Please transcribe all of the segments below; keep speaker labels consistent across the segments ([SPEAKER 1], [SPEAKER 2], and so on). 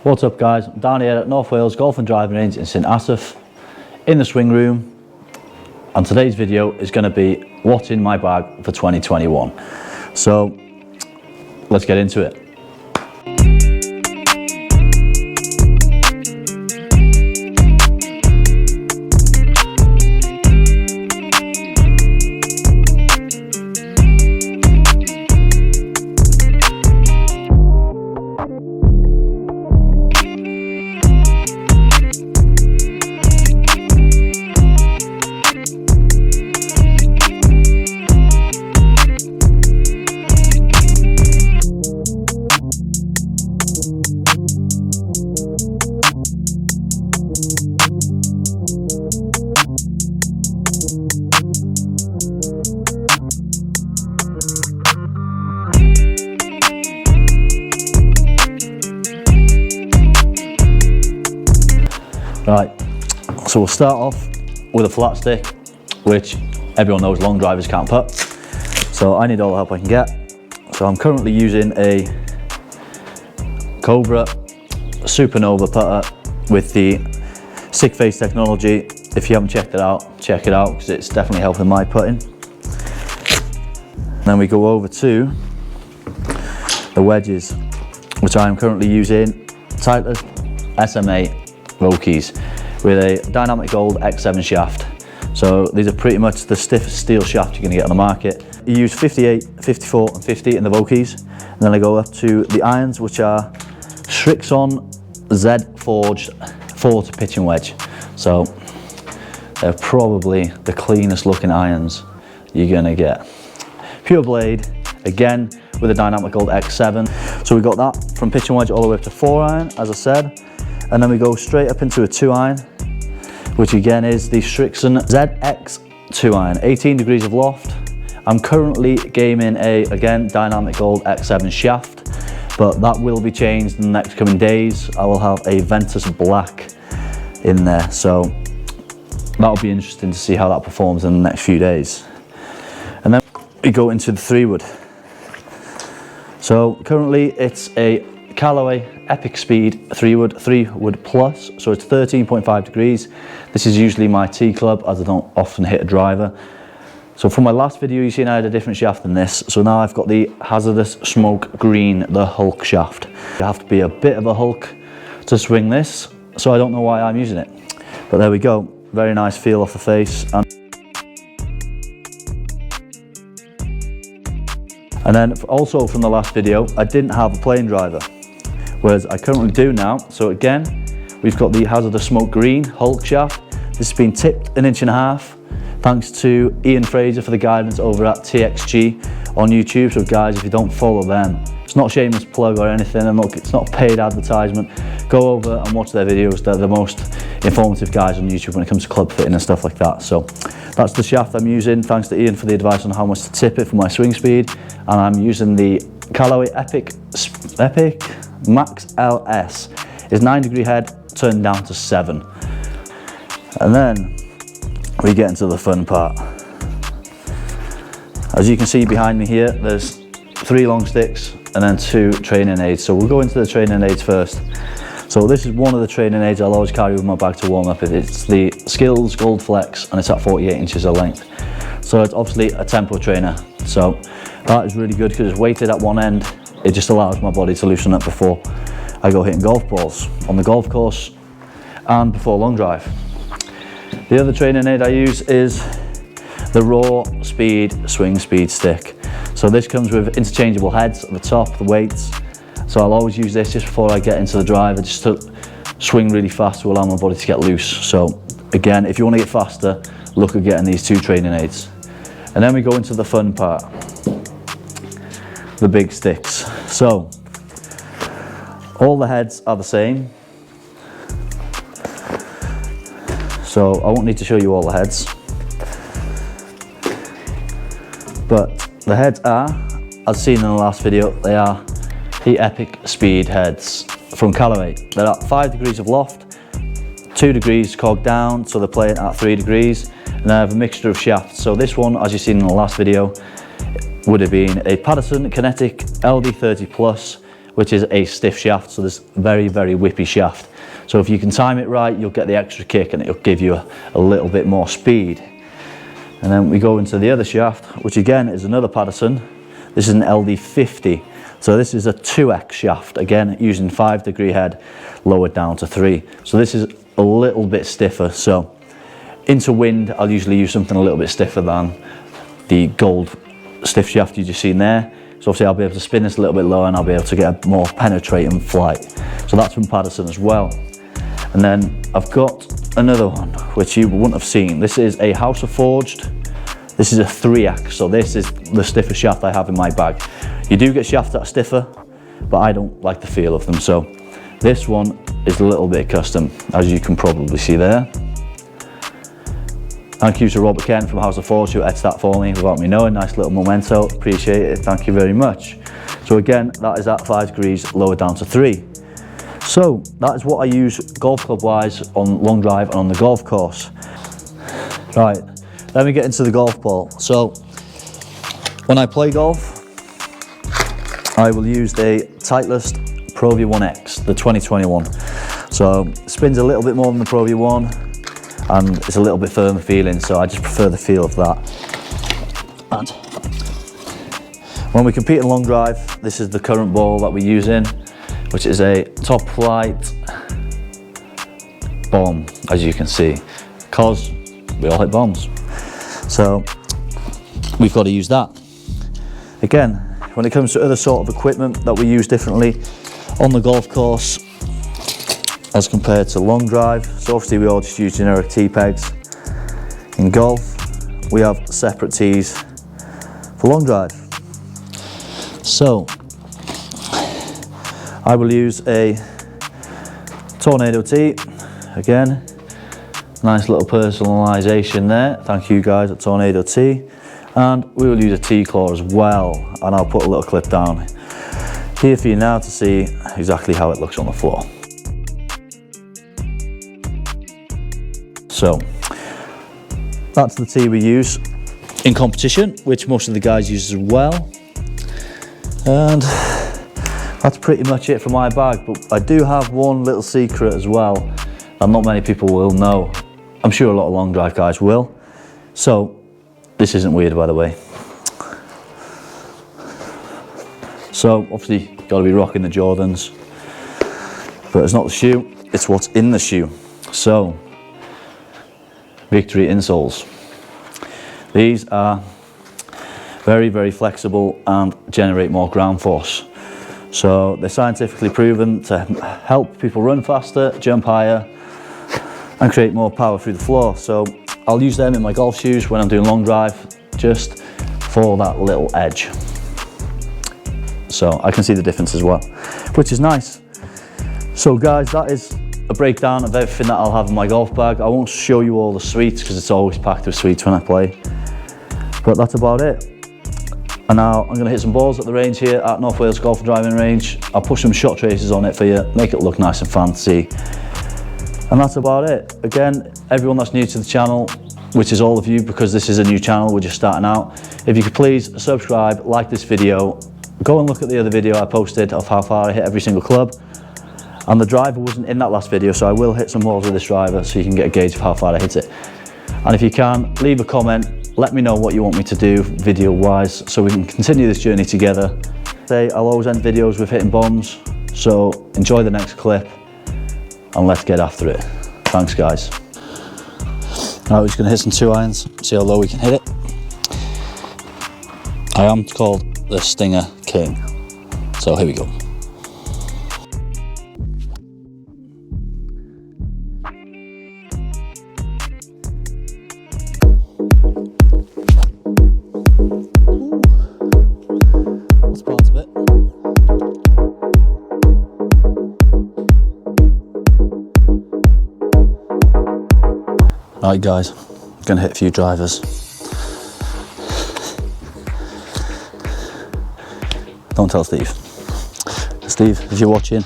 [SPEAKER 1] What's up guys, I'm down here at North Wales Golf and Driving Range in St Asaph in the swing room, and today's video is going to be what's in my bag for 2021. So let's get into it. Right, so we'll start off with a flat stick, which everyone knows long drivers can't putt. So I need all the help I can get. So I'm currently using a Cobra Supernova putter with the stick face technology. If you haven't checked it out, check it out because it's definitely helping my putting. Then we go over to the wedges, which I am currently using Untitled SMA Wedges with a dynamic gold X7 shaft. So these are pretty much the stiffest steel shaft you're going to get on the market. You use 58, 54 and 50 in the Wedges, and then I go up to the irons, which are Srixon Z Forged 4 pitching wedge. So they're probably the cleanest looking irons you're going to get. Pure blade, again with a dynamic gold X7. So we got that from pitching wedge all the way up to 4 iron, as I said. And then we go straight up into a 2 iron, which again is the Srixon ZX 2 iron, 18 degrees of loft. I'm currently gaming a, again, dynamic gold X7 shaft, but that will be changed in the next coming days. I will have a Ventus black in there, so that'll be interesting to see how that performs in the next few days. And then we go into the 3-wood. So currently it's a Callaway Epic Speed 3-wood plus, so it's 13.5 degrees. This is usually my tee club as I don't often hit a driver. So from my last video you seen I had a different shaft than this, so now I've got the Hazardous Smoke Green, the Hulk shaft. You have to be a bit of a Hulk to swing this, so I don't know why I'm using it. But there we go, very nice feel off the face. And then also from the last video, I didn't have a plane driver, whereas I currently do now. So again, we've got the Hazardous Smoke Green Hulk shaft. This has been tipped 1.5 inches, thanks to Ian Fraser for the guidance over at TXG on YouTube. So guys, if you don't follow them, it's not a shameless plug or anything, and look, it's not a paid advertisement. Go over and watch their videos. They're the most informative guys on YouTube when it comes to club fitting and stuff like that. So that's the shaft I'm using, thanks to Ian for the advice on how much to tip it for my swing speed. And I'm using the Callaway Epic Max LS. Is 9 degree head turned down to 7. And then we get into the fun part. As you can see behind me here, there's 3 long sticks and then 2 training aids. So we'll go into the training aids first. So this is one of the training aids I'll always carry with my bag to warm up. It's the Skills Gold Flex, and it's at 48 inches of length. So it's obviously a tempo trainer. So that is really good because it's weighted at one end. It just allows my body to loosen up before I go hitting golf balls on the golf course and before long drive. The other training aid I use is the Raw Speed Swing Speed Stick. So this comes with interchangeable heads at the top, the weights. So I'll always use this just before I get into the driver, just to swing really fast to allow my body to get loose. So again, if you want to get faster, look at getting these 2 training aids. And then we go into the fun part, the big sticks. So all the heads are the same. So I won't need to show you all the heads. But the heads are, as seen in the last video, they are the Epic Speed heads from Callaway. They're at 5 degrees of loft, 2 degrees cogged down, so they're playing at 3 degrees, and I have a mixture of shafts. So this one, as you've seen in the last video, would have been a Patterson Kinetic LD30 Plus which is a stiff shaft, so this very, very whippy shaft. So if you can time it right, you'll get the extra kick and it'll give you a little bit more speed. And then we go into the other shaft, which again is another Patterson. This is an LD50. So this is a 2X shaft, again using 5-degree head, lowered down to 3. So this is a little bit stiffer. So into wind, I'll usually use something a little bit stiffer than the gold stiff shaft you just seen there. So obviously I'll be able to spin this a little bit lower and I'll be able to get a more penetrating flight. So that's from Patterson as well. And then I've got another one, which you wouldn't have seen. This is a House of Forged. This is a 3X, so this is the stiffest shaft I have in my bag. You do get shafts that are stiffer, but I don't like the feel of them. So this one is a little bit custom, as you can probably see there. Thank you to Robert Kent from House of Forge who etched that for me without me knowing. Nice little memento, appreciate it, thank you very much. So again, that is at 5 degrees, lowered down to 3. So that is what I use golf club wise on long drive and on the golf course. Right, let me get into the golf ball. So when I play golf, I will use the Titleist Pro V1X, the 2021. So spins a little bit more than the Pro V1 and it's a little bit firmer feeling, so I just prefer the feel of that. And when we compete in long drive, this is the current ball that we're using, which is a top flight bomb, as you can see, because we all hit bombs. So we've got to use that. Again, when it comes to other sort of equipment that we use differently on the golf course as compared to long drive, so obviously we all just use generic tee pegs. In golf, we have separate tees for long drive. So I will use a Tornado tee. Again, nice little personalisation there. Thank you guys at Tornado Tee. And we will use a T-claw as well. And I'll put a little clip down here for you now to see exactly how it looks on the floor. So that's the tee we use in competition, which most of the guys use as well. And that's pretty much it for my bag, but I do have one little secret as well that not many people will know. I'm sure a lot of long drive guys will. So this isn't weird, by the way. So obviously got to be rocking the Jordans, but it's not the shoe, it's what's in the shoe. So Victory insoles. These are very, very flexible and generate more ground force. So they're scientifically proven to help people run faster, jump higher, and create more power through the floor. So I'll use them in my golf shoes when I'm doing long drive, just for that little edge. So I can see the difference as well, which is nice. So guys, that is a breakdown of everything that I'll have in my golf bag. I won't show you all the sweets because it's always packed with sweets when I play, but that's about it. And now I'm going to hit some balls at the range here at North Wales Golf and Driving Range. I'll push some shot traces on it for you, make it look nice and fancy. And that's about it. Again, everyone that's new to the channel, which is all of you because this is a new channel, we're just starting out. If you could please subscribe, like this video, go and look at the other video I posted of how far I hit every single club. And the driver wasn't in that last video, so I will hit some balls with this driver so you can get a gauge of how far I hit it. And if you can, leave a comment, let me know what you want me to do video wise so we can continue this journey together. I'll always end videos with hitting bombs, so enjoy the next clip and let's get after it. Thanks guys. Now we're just going to hit some 2-irons, see how low we can hit it. I am called the Stinger King, so here we go. Alright guys, I'm going to hit a few drivers. Don't tell Steve. Steve, if you're watching,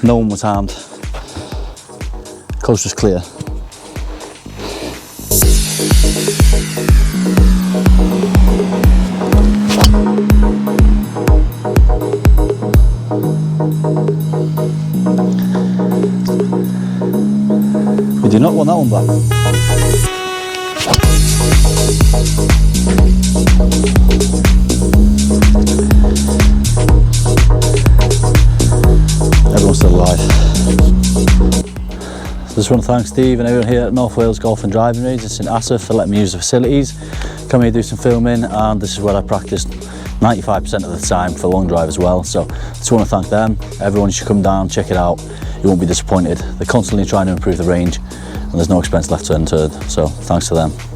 [SPEAKER 1] no one was harmed. Coast was clear. not want that one back. Everyone's still alive. So just want to thank Steve and everyone here at North Wales Golf and Driving Range in St Asaph for letting me use the facilities, come here do some filming, and this is where I practiced 95% of the time for long drive as well. So just want to thank them. Everyone should come down, check it out. You won't be disappointed. They're constantly trying to improve the range and there's no expense left unturned. So thanks to them.